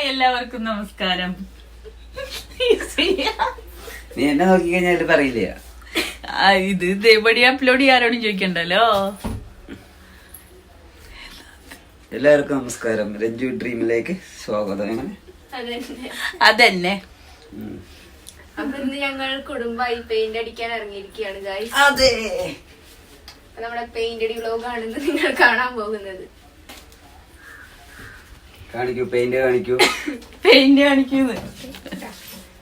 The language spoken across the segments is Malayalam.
ഹായ് എല്ലാവർക്കും നമസ്കാരം. നീ എന്നെ നോക്കി കഴിഞ്ഞാൽ പറയില്ല. ഇത് ഇതേപടി അപ്ലോഡ് ചെയ്യാരോടും ചോദിക്കണ്ടല്ലോ. എല്ലാവർക്കും നമസ്കാരം. രഞ്ജു ഡ്രീമിലേക്ക് സ്വാഗതം. അതന്നെ. അപ്പൊ ഇന്ന് ഞങ്ങൾ കുടുംബമായി പെയിന്റ് അടിക്കാൻ ഇറങ്ങിയിരിക്കുകയാണ് ഗൈസ്. അതെ, നമ്മുടെ പെയിന്റ് അടി വ്ലോഗാണ് ഇന്ന് നിങ്ങൾ കാണാൻ പോകുന്നത്. കാണിക്കൂ, പെയിന്റ് കാണിക്കൂ. പെയിന്റ് കാണിക്കുന്നു.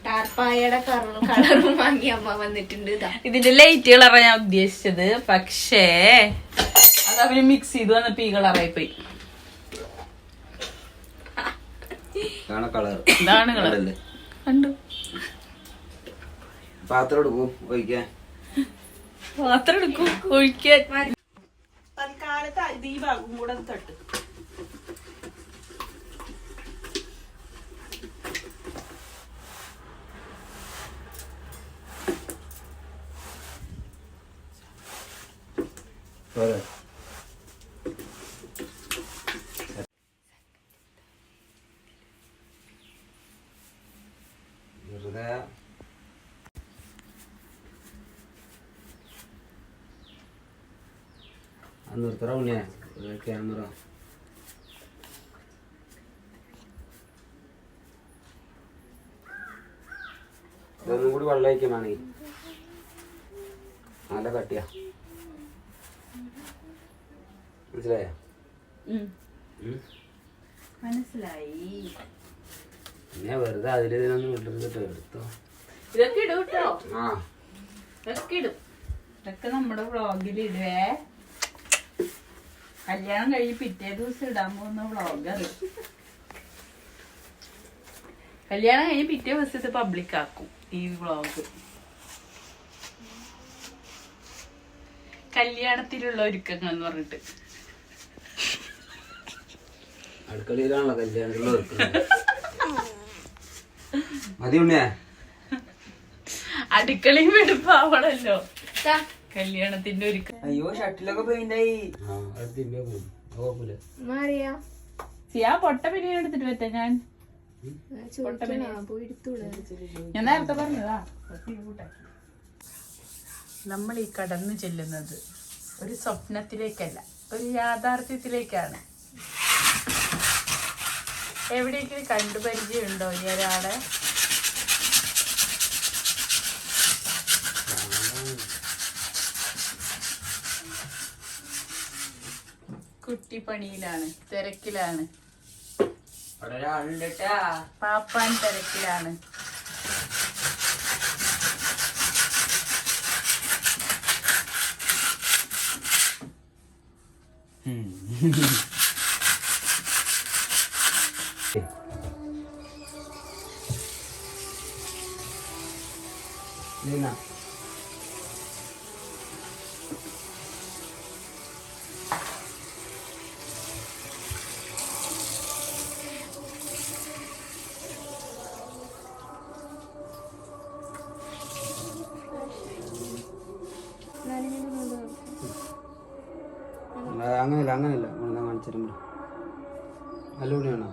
ടാർപ്പായയുടെ കളറും വാങ്ങി അമ്മ വന്നിട്ടുണ്ട്. ഇതിന്റെ ലൈറ്റ് കളറാണ് ഞാൻ ഉദ്ദേശിച്ചത്, പക്ഷേ അത് അവര് മിക്സ് ചെയ്ത് വന്നപ്പോ ഈ കളറായി പോയി. ഇതാണ് കളർ. കണ്ടു. പാത്രം എടുക്കൂ, ഒഴിക്കാൻ. പാത്രം എടുക്കൂ, ഒഴിക്കാൻ. തൽക്കാലത്ത് ഈ ഭാഗം കൂടെ തട്ട്. നിർത്തറ ഉണ്ണിയാ ക്യാമറ. ഇതൊന്നും കൂടി വെള്ളം ഒഴിക്കാനാണെങ്കിൽ നല്ല കട്ടിയാ. മനസ്സിലായോ? മനസ്സിലായി. പിന്നെ വെറുതെ അതിലൊന്നും വിട്ടിട്ട് എടുത്തോ. ഇതൊക്കെ ഇടും കേട്ടോ. ആ, ഇതൊക്കെ ഇടും. ഇതൊക്കെ നമ്മുടെ വ്ളോഗിൽ ഇടുവേ. കല്യാണം കഴിഞ്ഞ് പിറ്റേ ദിവസം ഇടാൻ പോകുന്ന വ്ളോഗ് അത്. കല്യാണം കഴിഞ്ഞ് പിറ്റേ ദിവസത്തെ പബ്ലിക് ആക്കും ഈ വ്ളോഗ്. കല്യാണത്തിലുള്ള ഒരുക്കങ്ങൾ എന്ന് പറഞ്ഞിട്ട്. അടുക്കളയിലാണല്ലോ കല്യാണത്തിലുള്ള ഒരുക്കങ്ങൾ. മതി ഉണ്ണിയാ. അടുക്കളയും വെടുപ്പാവണല്ലോ കല്യാണത്തിന്റെ ഒരുക്കം. അയ്യോ, ഷട്ടിലൊക്കെ പെയിന്റായി. സിയാ പൊട്ട പിരിയ എടുത്തിട്ട് പറ്റാ. ഞാൻ നേരത്തെ പറഞ്ഞതാ. നമ്മൾ ഈ കടന്നു ചെല്ലുന്നത് ഒരു സ്വപ്നത്തിലേക്കല്ല, ഒരു യാഥാർത്ഥ്യത്തിലേക്കാണ്. എവിടെയെങ്കിലും കണ്ടുപരിചയമുണ്ടോ ഈ ഒരാളെ? കുട്ടിപ്പണിയിലാണ്, തിരക്കിലാണ്. പാപ്പാൻ തിരക്കിലാണ്. അങ്ങനല്ല കാണിച്ചിരുന്നു. നല്ല ഉണ്ണിയാണോ?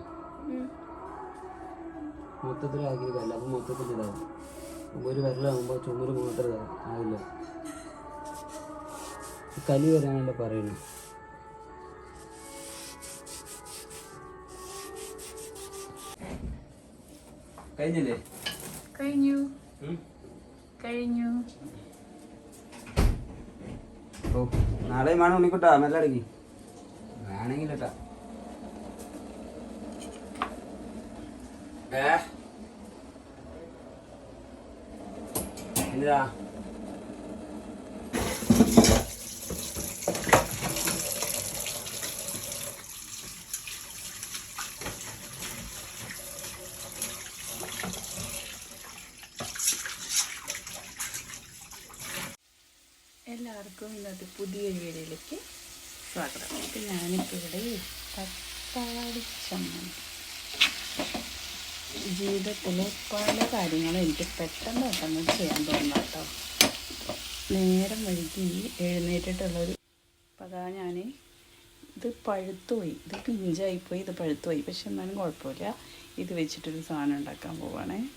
മൊത്തത്തിലാക്കിയതല്ല. അപ്പൊ മൊത്തത്തിൽ ഇതാവും. ഒരു വിരലാകുമ്പോ ചുമര് മാത്രം ഇതാവും. ആവില്ല. കലി വരാനല്ലേ പറയുന്നു. കഴിഞ്ഞില്ലേ? കഴിഞ്ഞു. ഓ, നാളെ വേണം ഉണ്ണിക്കുട്ടാ. മെല്ലെ അടക്കി വേണമെങ്കിലട്ടാ. എന്താ എല്ലാവർക്കും ഇന്നത്തെ പുതിയൊരു വീഡിയോയിലേക്ക് സ്വാഗതം. അപ്പം ഞാനിപ്പോൾ ഇവിടെ തക്കാളി ചമ്മന്തി. ജീവിതത്തിൽ പല കാര്യങ്ങളും എനിക്ക് പെട്ടെന്ന് ചെയ്യാൻ തോന്നുന്നു കേട്ടോ. നേരം വൈകി എഴുന്നേറ്റിട്ടുള്ളൊരു. അപ്പം അതാ ഞാൻ ഇത് പഴുത്തുപോയി, ഇത് പിഞ്ചായിപ്പോയി, ഇത് പഴുത്തുപോയി. പക്ഷെ എന്നാലും കുഴപ്പമില്ല. ഇത് വെച്ചിട്ടൊരു സാധനം ഉണ്ടാക്കാൻ പോവുകയാണേ.